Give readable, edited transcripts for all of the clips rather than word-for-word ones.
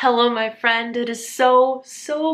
Hello, my friend. It is so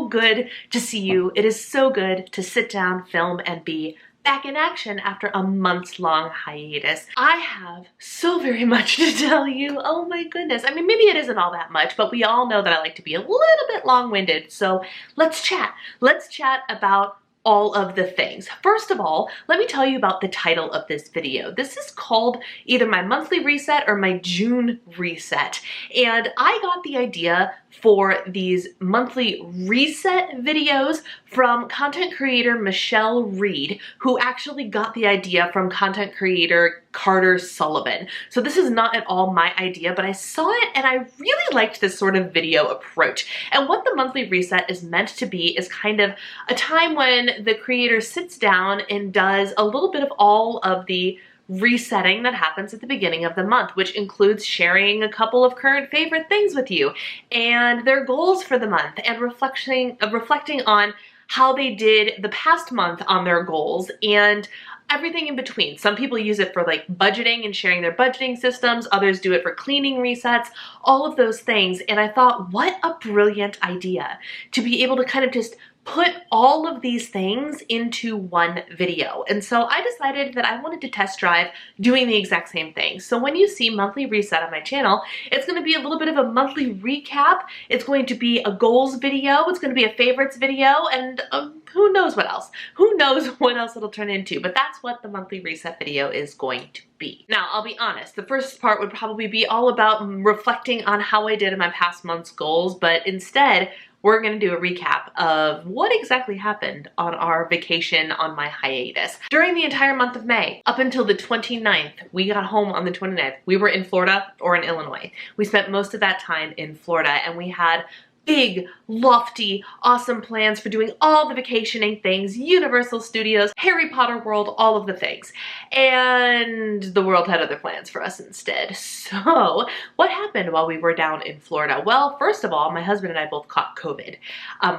good to see you. It is so good to sit down, film, and be back in action after a months-long hiatus. I have so very much to tell you. Oh my goodness. I mean, maybe it isn't all that much, but we all know that I like to be a little bit long-winded. So let's chat. Let's chat about all of the things. First of all, let me tell you about the title of this video. This is called either my monthly reset or my June reset. And I got the idea for these monthly reset videos from content creator Michelle Reed, who actually got the idea from content creator Carter Sullivan. So this is not at all my idea, but I saw it and I really liked this sort of video approach. And what the monthly reset is meant to be is kind of a time when the creator sits down and does a little bit of all of the resetting that happens at the beginning of the month, which includes sharing a couple of current favorite things with you and their goals for the month and reflecting on how they did the past month on their goals and everything in between. Some people use it for like budgeting and sharing their budgeting systems. Others do it for cleaning resets, all of those things. And I thought, what a brilliant idea to be able to kind of just put all of these things into one video. And so I decided that I wanted to test drive doing the exact same thing. So when you see monthly reset on my channel, it's going to be a little bit of a monthly recap. It's going to be a goals video. It's going to be a favorites video, and who knows what else? Who knows what else it'll turn into, but that's what the monthly reset video is going to be. Now, I'll be honest, the first part would probably be all about reflecting on how I did in my past month's goals, but instead, we're going to do a recap of what exactly happened on our vacation on my hiatus. During the entire month of May, up until the 29th, we got home on the 29th. We were in Florida or in Illinois. We spent most of that time in Florida and we had big, lofty, awesome plans for doing all the vacationing things, Universal Studios, Harry Potter World, all of the things. And the world had other plans for us instead. So what happened while we were down in Florida? Well, first of all, my husband and I both caught COVID,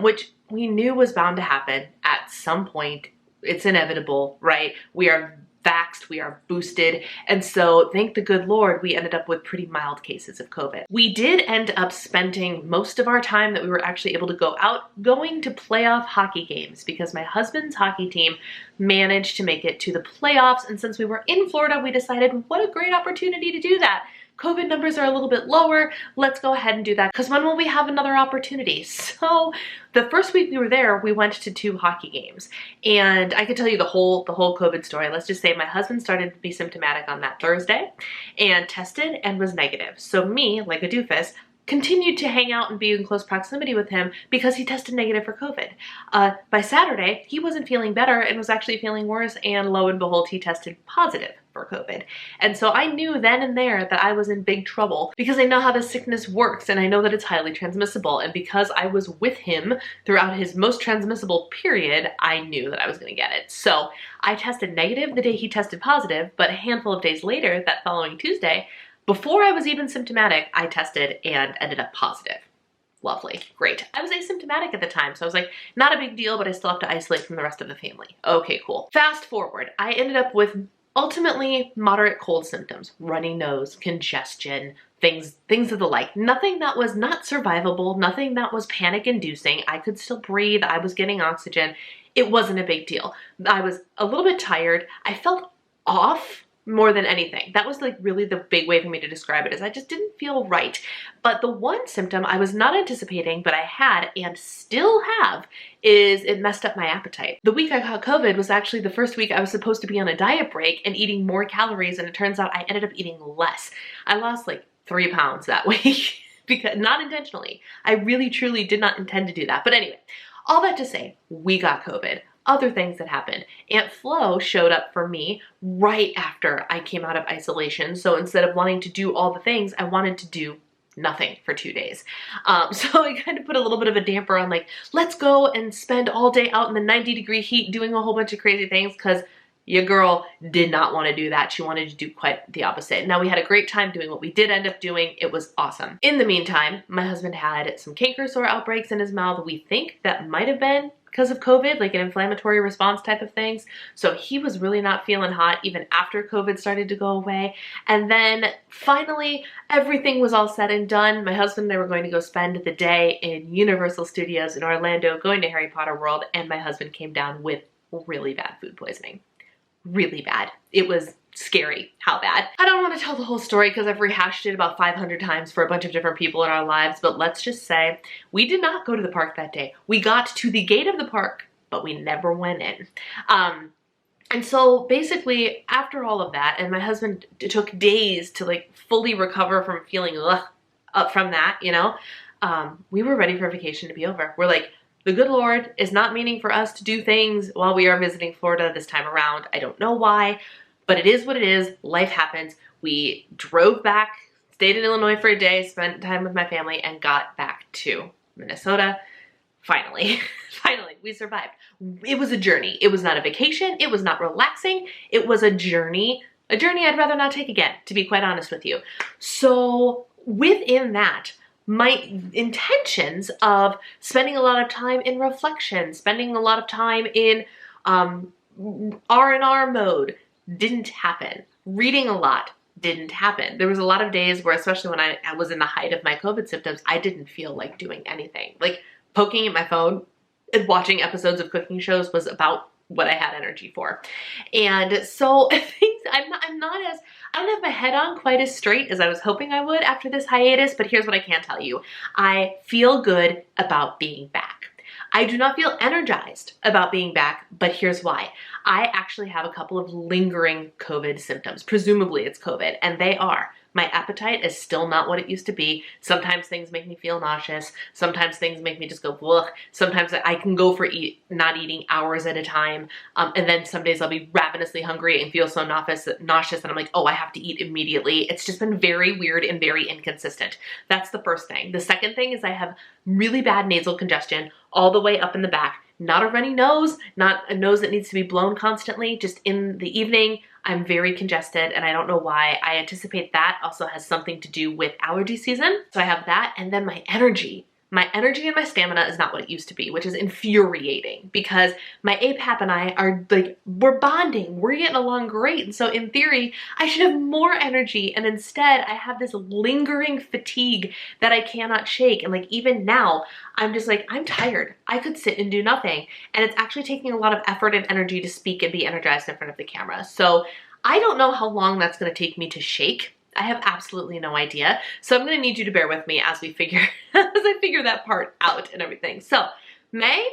which we knew was bound to happen at some point. It's inevitable, right? We are vaxxed, we are boosted, and so thank the good Lord we ended up with pretty mild cases of COVID. We did end up spending most of our time that we were actually able to go out going to playoff hockey games because my husband's hockey team managed to make it to the playoffs, and since we were in Florida, we decided what a great opportunity to do that. COVID numbers are a little bit lower. Let's go ahead and do that because when will we have another opportunity? So the first week we were there, we went to 2 hockey games, and I could tell you the whole COVID story. Let's just say my husband started to be symptomatic on that Thursday and tested and was negative. So me, like a doofus, continued to hang out and be in close proximity with him because he tested negative for COVID. By Saturday, he wasn't feeling better and was actually feeling worse, and lo and behold, he tested positive for COVID. And so I knew then and there that I was in big trouble because I know how this sickness works and I know that it's highly transmissible. And because I was with him throughout his most transmissible period, I knew that I was going to get it. So I tested negative the day he tested positive, but a handful of days later, that following Tuesday, before I was even symptomatic, I tested and ended up positive. Lovely, great. I was asymptomatic at the time, so I was like, not a big deal, but I still have to isolate from the rest of the family. Okay, cool. Fast forward, I ended up with ultimately moderate cold symptoms, runny nose, congestion, things of the like. Nothing that was not survivable, nothing that was panic inducing. I could still breathe, I was getting oxygen. It wasn't a big deal. I was a little bit tired. I felt off more than anything. That was like really the big way for me to describe it, is I just didn't feel right. But the one symptom I was not anticipating, but I had and still have, is it messed up my appetite. The week I caught COVID was actually the first week I was supposed to be on a diet break and eating more calories, and it turns out I ended up eating less. I lost like 3 pounds that week because not intentionally. I really truly did not intend to do that. But anyway, all that to say, we got COVID. Other things that happened. Aunt Flo showed up for me right after I came out of isolation. So instead of wanting to do all the things, I wanted to do nothing for 2 days. So I kind of put a little bit of a damper on like, let's go and spend all day out in the 90-degree heat doing a whole bunch of crazy things, because Your girl did not want to do that. She wanted to do quite the opposite. Now, we had a great time doing what we did end up doing. It was awesome. In the meantime, my husband had some canker sore outbreaks in his mouth. We think that might have been because of COVID, like an inflammatory response type of things. So he was really not feeling hot even after COVID started to go away. And then finally, everything was all said and done. My husband and I were going to go spend the day in Universal Studios in Orlando, going to Harry Potter World, and my husband came down with really bad food poisoning. Really bad. It was scary how bad. I don't want to tell the whole story because I've rehashed it about 500 times for a bunch of different people in our lives, but let's just say we did not go to the park that day. We got to the gate of the park, but we never went in. And so basically after all of that, and my husband took days to like fully recover from feeling up from that, you know, we were ready for vacation to be over. We're like, the good Lord is not meaning for us to do things while we are visiting Florida this time around. I don't know why, but it is what it is. Life happens. We drove back, stayed in Illinois for a day, spent time with my family, and got back to Minnesota. Finally, finally, we survived. It was a journey. It was not a vacation. It was not relaxing. It was a journey I'd rather not take again, to be quite honest with you. So within that, my intentions of spending a lot of time in reflection, spending a lot of time in R&R mode didn't happen. Reading a lot didn't happen. There was a lot of days where, especially when I was in the height of my COVID symptoms, I didn't feel like doing anything. Like poking at my phone and watching episodes of cooking shows was about what I had energy for. And so I don't have my head on quite as straight as I was hoping I would after this hiatus, but here's what I can tell you. I feel good about being back. I do not feel energized about being back, but here's why. I actually have a couple of lingering COVID symptoms. Presumably it's COVID, and they are: my appetite is still not what it used to be. Sometimes things make me feel nauseous. Sometimes things make me just go, ugh. Sometimes I can go for not eating hours at a time. And then some days I'll be ravenously hungry and feel so nauseous and I'm like, oh, I have to eat immediately. It's just been very weird and very inconsistent. That's the first thing. The second thing is I have really bad nasal congestion all the way up in the back. Not a runny nose, not a nose that needs to be blown constantly, just in the evening. I'm very congested and I don't know why. I anticipate that also has something to do with allergy season. So I have that, and then my energy. My energy and my stamina is not what it used to be, which is infuriating because my APAP and I are like, we're bonding, we're getting along great. And so in theory, I should have more energy. And instead I have this lingering fatigue that I cannot shake. And like, even now I'm just like, I'm tired. I could sit and do nothing. And it's actually taking a lot of effort and energy to speak and be energized in front of the camera. So I don't know how long that's going to take me to shake. I have absolutely no idea. So I'm going to need you to bear with me as I figure that part out and everything. So May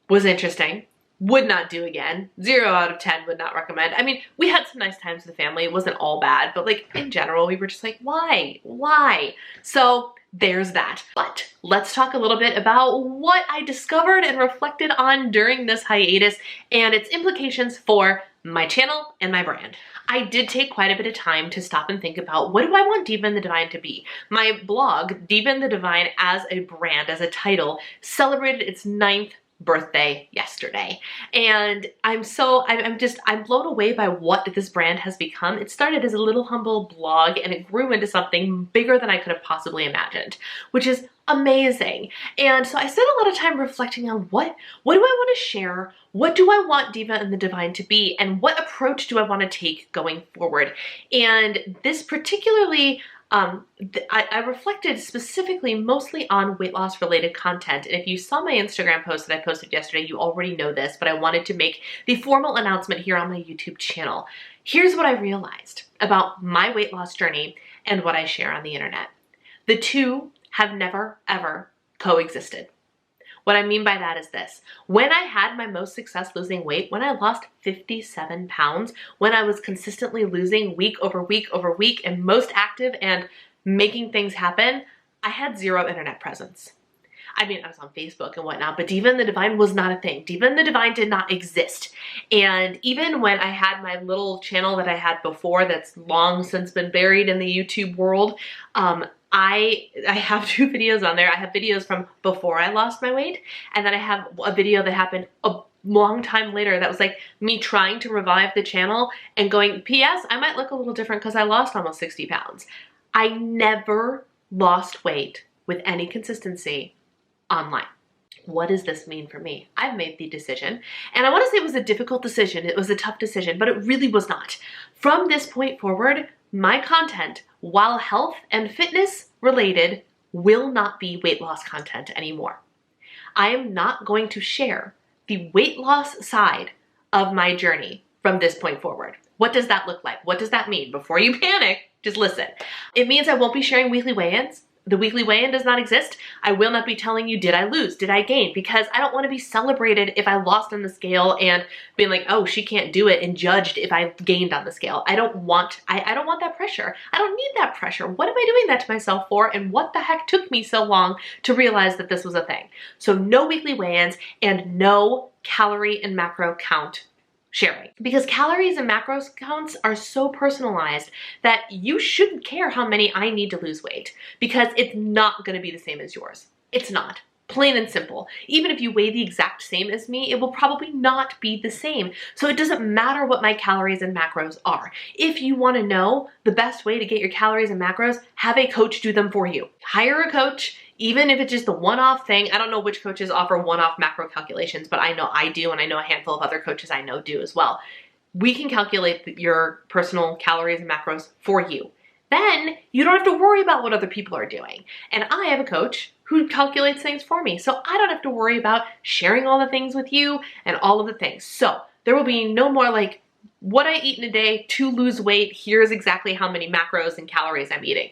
was interesting. Would not do again. 0 out of 10 would not recommend. I mean, we had some nice times with the family. It wasn't all bad, but like in general, we were just like, why? Why? So there's that. But let's talk a little bit about what I discovered and reflected on during this hiatus and its implications for my channel and my brand. I did take quite a bit of time to stop and think about, what do I want Diva and the Divine to be? My blog, Diva and the Divine as a brand, as a title, celebrated its 9th birthday yesterday. And I'm blown away by what this brand has become. It started as a little humble blog and it grew into something bigger than I could have possibly imagined, which is amazing. And so I spent a lot of time reflecting on what do I want to share? What do I want Diva and the Divine to be? And what approach do I want to take going forward? And this particularly I reflected specifically mostly on weight loss related content. And if you saw my Instagram post that I posted yesterday, you already know this, but I wanted to make the formal announcement here on my YouTube channel. Here's what I realized about my weight loss journey and what I share on the internet. The two have never, ever coexisted. What I mean by that is this. When I had my most success losing weight, when I lost 57 pounds, when I was consistently losing week over week over week and most active and making things happen, I had 0 internet presence. I mean, I was on Facebook and whatnot, but Diva and the Divine was not a thing. Diva and the Divine did not exist. And even when I had my little channel that I had before that's long since been buried in the YouTube world, I have 2 videos on there. I have videos from before I lost my weight, and then I have a video that happened long time later that was like me trying to revive the channel and going, P.S. I might look a little different because I lost almost 60 pounds. I never lost weight with any consistency online. What does this mean for me? I've made the decision, and I want to say it was a difficult decision. It was a tough decision, but it really was not. From this point forward, my content, while health and fitness related, will not be weight loss content anymore. I am not going to share the weight loss side of my journey from this point forward. What does that look like? What does that mean? Before you panic, just listen. It means I won't be sharing weekly weigh-ins. The weekly weigh-in does not exist. I will not be telling you, did I lose? Did I gain? Because I don't want to be celebrated if I lost on the scale and being like, oh, she can't do it, and judged if I gained on the scale. I don't want that pressure. I don't need that pressure. What am I doing that to myself for? And what the heck took me so long to realize that this was a thing? So no weekly weigh-ins and no calorie and macro count sharing, because calories and macros counts are so personalized that you shouldn't care how many I need to lose weight, because it's not going to be the same as yours. It's not. Plain and simple. Even if you weigh the exact same as me, it will probably not be the same. So it doesn't matter what my calories and macros are. If you want to know the best way to get your calories and macros, have a coach do them for you. Hire a coach. Even if it's just a one-off thing. I don't know which coaches offer one-off macro calculations, but I know I do, and I know a handful of other coaches I know do as well. We can calculate your personal calories and macros for you. Then you don't have to worry about what other people are doing. And I have a coach who calculates things for me, so I don't have to worry about sharing all the things with you and all of the things. So there will be no more like, what I eat in a day to lose weight, here's exactly how many macros and calories I'm eating.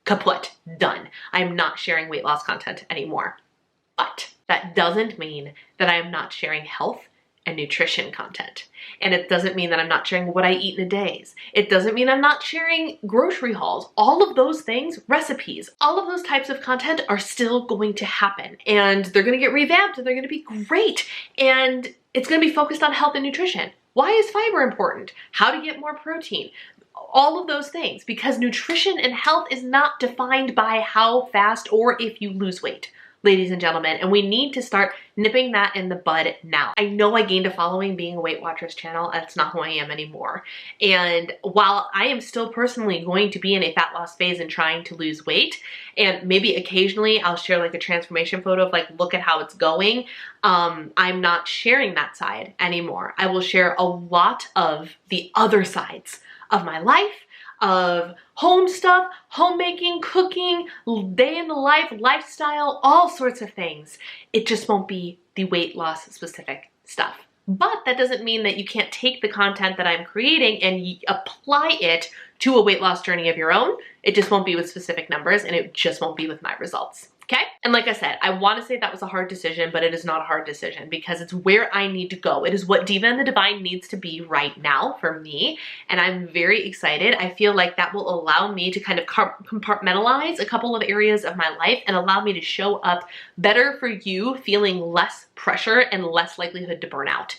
Kaput. Done. I'm not sharing weight loss content anymore. But that doesn't mean that I am not sharing health and nutrition content. And it doesn't mean that I'm not sharing what I eat in a day. It doesn't mean I'm not sharing grocery hauls. All of those things, recipes, all of those types of content are still going to happen. And they're going to get revamped and they're going to be great. And it's going to be focused on health and nutrition. Why is fiber important? How to get more protein? All of those things, because nutrition and health is not defined by how fast or if you lose weight, ladies and gentlemen, and we need to start nipping that in the bud now. I know I gained a following being a Weight Watchers channel. That's not who I am anymore. And while I am still personally going to be in a fat loss phase and trying to lose weight, and maybe occasionally I'll share like a transformation photo of like, look at how it's going, I'm not sharing that side anymore. I will share a lot of the other sides of my life, of home stuff, homemaking, cooking, day in the life, lifestyle, all sorts of things. It just won't be the weight loss specific stuff. But that doesn't mean that you can't take the content that I'm creating and apply it to a weight loss journey of your own. It just won't be with specific numbers, and it just won't be with my results. Okay? And like I said, I want to say that was a hard decision, but it is not a hard decision because it's where I need to go. It is what Diva and the Divine needs to be right now for me. And I'm very excited. I feel like that will allow me to kind of compartmentalize a couple of areas of my life and allow me to show up better for you, feeling less pressure and less likelihood to burn out.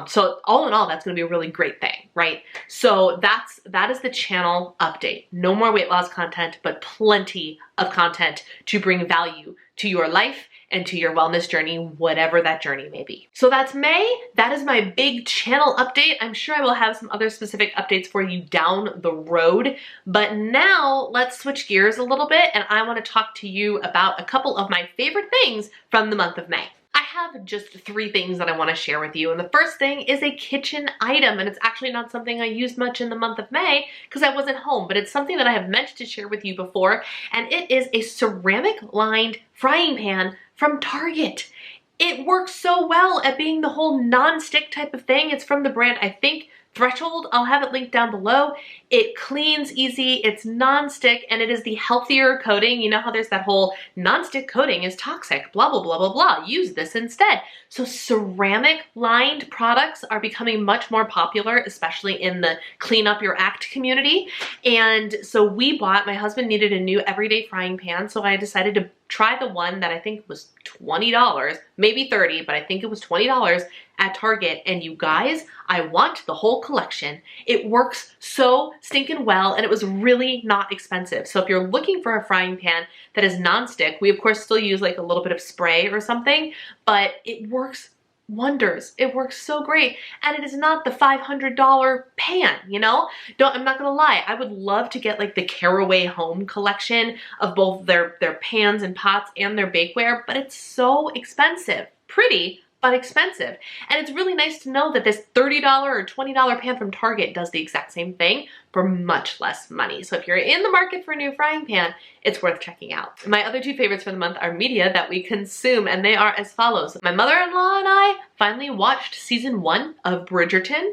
So all in all, that's going to be a really great thing, right? So that is the channel update. No more weight loss content, but plenty of content to bring value to your life and to your wellness journey, whatever that journey may be. So that's May. That is my big channel update. I'm sure I will have some other specific updates for you down the road, but now let's switch gears a little bit, and I want to talk to you about a couple of my favorite things from the month of May. I have just 3 things that I want to share with you, and the first thing is a kitchen item, and it's actually not something I used much in the month of May because I wasn't home, but it's something that I have meant to share with you before, and it is a ceramic lined frying pan from Target. It works so well at being the whole non-stick type of thing. It's from the brand, I think, Threshold. I'll have it linked down below. It cleans easy, it's non-stick, and it is the healthier coating. You know how there's that whole non-stick coating is toxic, blah, blah, blah, blah, blah. Use this instead. So ceramic lined products are becoming much more popular, especially in the clean up your act community. And so my husband needed a new everyday frying pan, so I decided to try the one that I think was $20, maybe $30, but I think it was $20 at Target. And you guys, I want the whole collection. It works so stinking well, and it was really not expensive. So if you're looking for a frying pan that is non-stick, we of course still use like a little bit of spray or something, but it works wonders. It works so great. And it is not the $500 pan, you know? I'm not gonna lie. I would love to get like the Caraway Home collection of both their pans and pots and their bakeware, but it's so expensive. Pretty, but expensive. And it's really nice to know that this $30 or $20 pan from Target does the exact same thing for much less money. So if you're in the market for a new frying pan, it's worth checking out. My other two favorites for the month are media that we consume, and they are as follows. My mother-in-law and I finally watched season 1 of Bridgerton.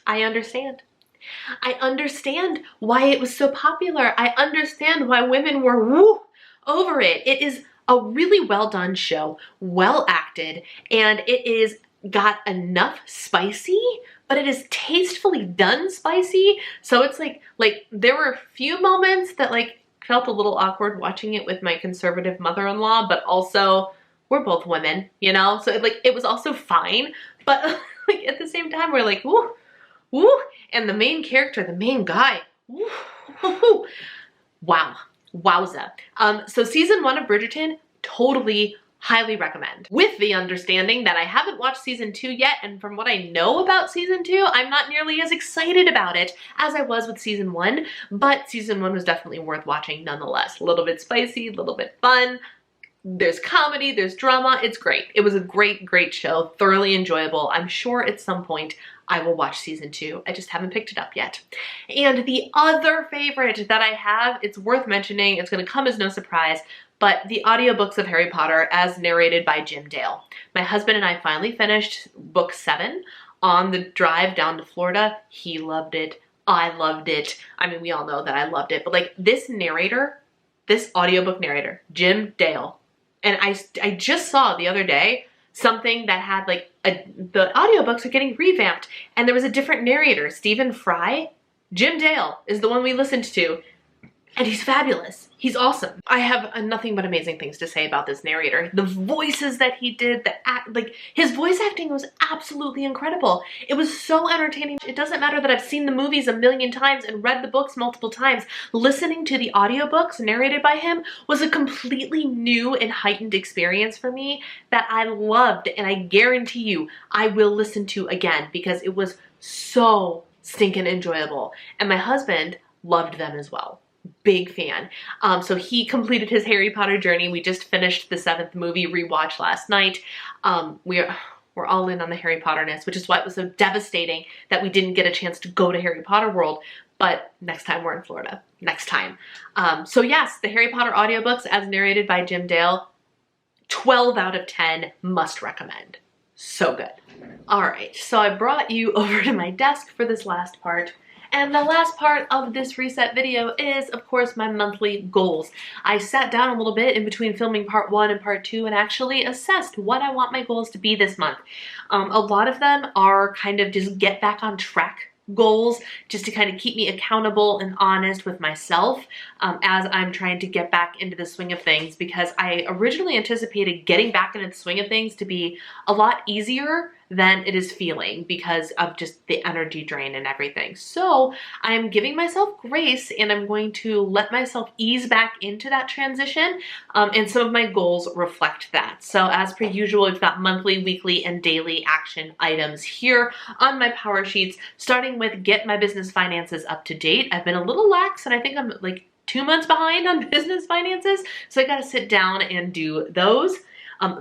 I understand. I understand why it was so popular. I understand why women were over it. It is a really well done show, well acted, and it is got enough spicy, but it is tastefully done spicy. So it's like there were a few moments that like felt a little awkward watching it with my conservative mother-in-law, but also we're both women, you know? So it was also fine, but like at the same time we're like, woo, woo, and the main character, the main guy, woo, woo, woo. Wow. Wowza. So season 1 of Bridgerton, totally highly recommend. With the understanding that I haven't watched season 2 yet, and from what I know about season 2, I'm not nearly as excited about it as I was with season 1, but season 1 was definitely worth watching nonetheless. A little bit spicy, a little bit fun. There's comedy, there's drama, it's great. It was a great, great show, thoroughly enjoyable. I'm sure at some point I will watch season 2. I just haven't picked it up yet. And the other favorite that I have, it's worth mentioning, it's gonna come as no surprise, but the audiobooks of Harry Potter as narrated by Jim Dale. My husband and I finally finished book 7 on the drive down to Florida. He loved it. I loved it. I mean, we all know that I loved it, but like this narrator, this audiobook narrator, Jim Dale, and I just saw the other day something that had like the audiobooks are getting revamped and there was a different narrator, Stephen Fry. Jim Dale is the one we listened to, and he's fabulous. He's awesome. I have nothing but amazing things to say about this narrator. The voices that he did, his voice acting was absolutely incredible. It was so entertaining. It doesn't matter that I've seen the movies a million times and read the books multiple times. Listening to the audiobooks narrated by him was a completely new and heightened experience for me that I loved, and I guarantee you I will listen to again because it was so stinking enjoyable. And my husband loved them as well. Big fan. So he completed his Harry Potter journey. We just finished the 7th movie rewatch last night. We're all in on the Harry Potterness, which is why it was so devastating that we didn't get a chance to go to Harry Potter World. But next time we're in Florida. Next time. So yes, the Harry Potter audiobooks as narrated by Jim Dale, 12 out of 10 must recommend. So good. All right, so I brought you over to my desk for this last part. And the last part of this reset video is, of course, my monthly goals. I sat down a little bit in between filming part 1 and part 2 and actually assessed what I want my goals to be this month. A lot of them are kind of just get back on track goals, just to kind of keep me accountable and honest with myself as I'm trying to get back into the swing of things, because I originally anticipated getting back into the swing of things to be a lot easier than it is feeling because of just the energy drain and everything. So I'm giving myself grace and I'm going to let myself ease back into that transition, and some of my goals reflect that. So as per usual, we've got monthly, weekly, and daily action items here on my power sheets, starting with get my business finances up to date. I've been a little lax and I think I'm like 2 months behind on business finances, so I gotta sit down and do those.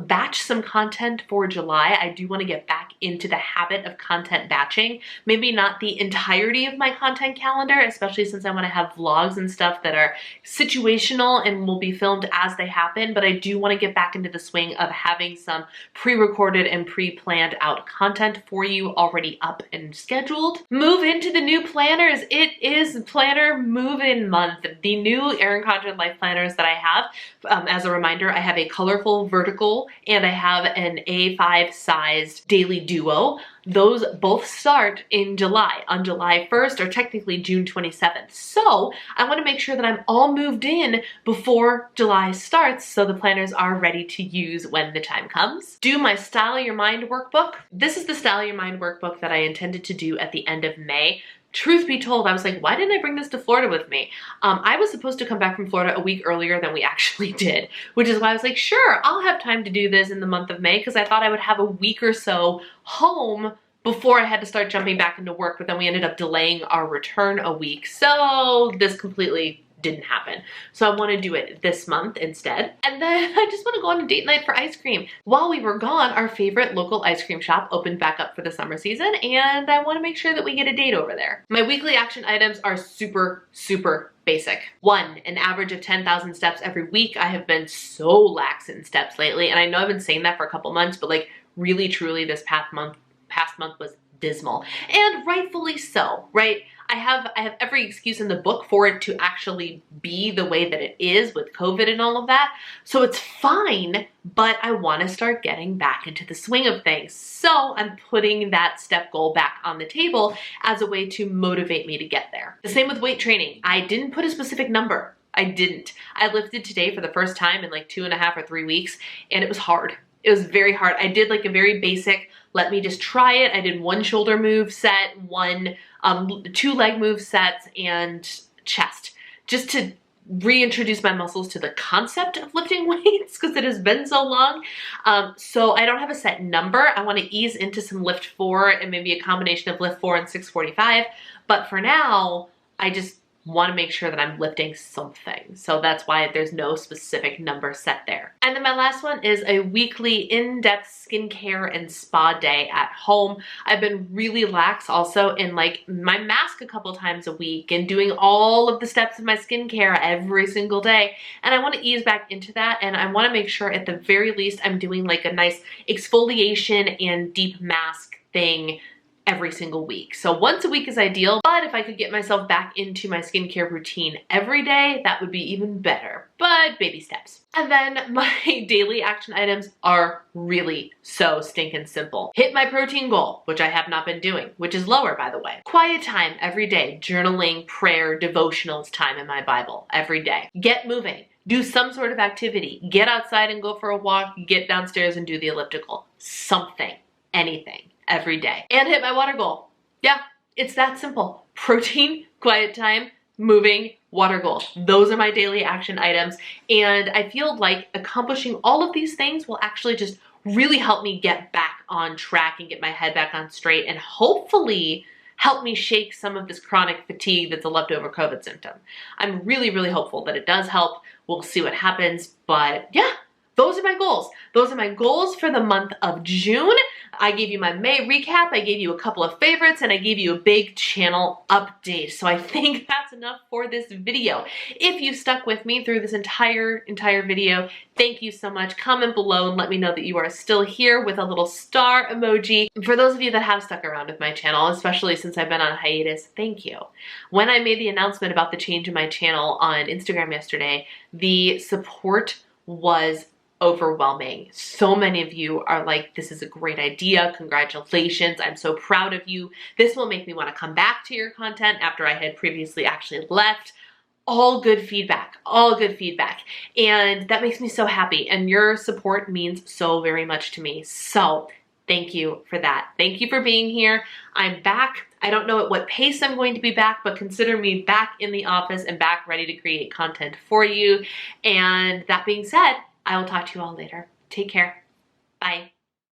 Batch some content for July. I do want to get back into the habit of content batching. Maybe not the entirety of my content calendar, especially since I want to have vlogs and stuff that are situational and will be filmed as they happen, but I do want to get back into the swing of having some pre-recorded and pre-planned out content for you already up and scheduled. Move into the new planners. It is planner move-in month. The new Erin Condren life planners that I have. As a reminder, I have a colorful vertical and I have an A5 sized daily duo. Those both start in July, on July 1st, or technically June 27th. So I want to make sure that I'm all moved in before July starts so the planners are ready to use when the time comes. Do my Style Your Mind workbook. This is the Style Your Mind workbook that I intended to do at the end of May. truth be told, I was like, why didn't I bring this to Florida with me? I was supposed to come back from Florida a week earlier than we actually did, which is why I was like, sure, I'll have time to do this in the month of May, because I thought I would have a week or so home before I had to start jumping back into work, but then we ended up delaying our return a week. So this completely didn't happen. So I want to do it this month instead. And then I just want to go on a date night for ice cream. While we were gone, our favorite local ice cream shop opened back up for the summer season, and I want to make sure that we get a date over there. My weekly action items are super, super basic. 1, an average of 10,000 steps every week. I have been so lax in steps lately, and I know I've been saying that for a couple months, but like really truly this past month was dismal, and rightfully so, right? I have every excuse in the book for it to actually be the way that it is with COVID and all of that. So it's fine, but I want to start getting back into the swing of things. So I'm putting that step goal back on the table as a way to motivate me to get there. The same with weight training. I didn't put a specific number. I didn't. I lifted today for the first time in like 2.5 or 3 weeks, and it was hard. It was very hard. I did like a very basic, let me just try it. I did 1 shoulder move set, 2 leg move sets, and chest, just to reintroduce my muscles to the concept of lifting weights, because it has been so long. So I don't have a set number. I want to ease into some lift 4 and maybe a combination of lift 4 and 645. But for now, I just want to make sure that I'm lifting something. So that's why there's no specific number set there. And then my last one is a weekly in-depth skincare and spa day at home. I've been really lax also in like my mask a couple times a week and doing all of the steps of my skincare every single day. And I want to ease back into that, and I want to make sure at the very least I'm doing like a nice exfoliation and deep mask thing every single week. So once a week is ideal, but if I could get myself back into my skincare routine every day, that would be even better, but baby steps. And then my daily action items are really so stinking simple. Hit my protein goal, which I have not been doing, which is lower, by the way. Quiet time every day, journaling, prayer, devotionals time in my Bible every day. Get moving. Do some sort of activity. Get outside and go for a walk. Get downstairs and do the elliptical. Something, anything. Every day. And hit my water goal. Yeah, it's that simple. Protein, quiet time, moving, water goal. Those are my daily action items. And I feel like accomplishing all of these things will actually just really help me get back on track and get my head back on straight, and hopefully help me shake some of this chronic fatigue that's a leftover COVID symptom. I'm really, really hopeful that it does help. We'll see what happens, but yeah, those are my goals. Those are my goals for the month of June. I gave you my May recap, I gave you a couple of favorites, and I gave you a big channel update. So I think that's enough for this video. If you stuck with me through this entire video, thank you so much. Comment below and let me know that you are still here with a little star emoji. For those of you that have stuck around with my channel, especially since I've been on hiatus, thank you. When I made the announcement about the change in my channel on Instagram yesterday, the support was overwhelming. So many of you are like, this is a great idea. Congratulations. I'm so proud of you. This will make me want to come back to your content after I had previously actually left. All good feedback, all good feedback. And that makes me so happy. And your support means so very much to me. So thank you for that. Thank you for being here. I'm back. I don't know at what pace I'm going to be back, but consider me back in the office and back ready to create content for you. And that being said, I will talk to you all later. Take care. Bye.